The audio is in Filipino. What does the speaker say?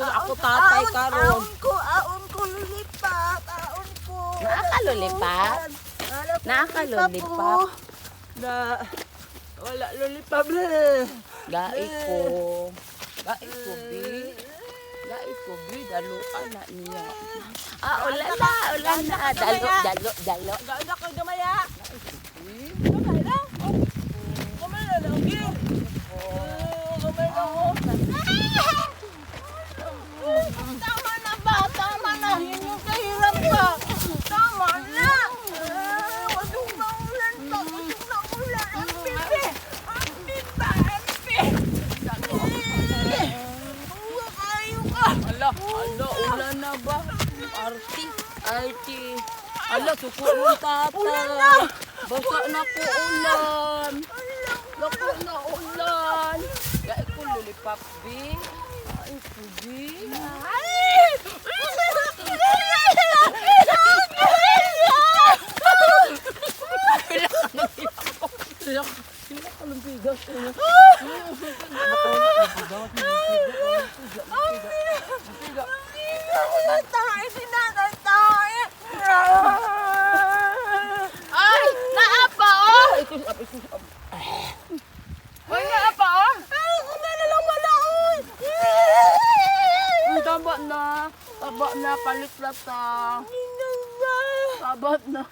kung ako tatay karon. Aon ko, lilipat. Aon ko. Nakalulipat? Nakalulipat? Wala lulipap. Gai ko. Bi. Daluan na niya. Ulan na. Dalo. Ganda ko gamaya. Gamay na. Gamay na lang. Gamay na ako. Tama na ba? Tama na. Yun yung kahirap ka. Tama na. Wasong na ulan pa. Wasong na ulan. Ang pipi. Ang pipa. Ang pipi. Huwag kayo ka. Ala, ulan na ba? Arti. Ala, suko mo tata. Ulan na. Basa na ko ulan. Lako na ulan. Gai ko lulipap, Bi. Ay, Bi. Sila ka lang bigas. Ay, naapa oh! Ay, naapa oh! Taba na, palit na ta. Taba na.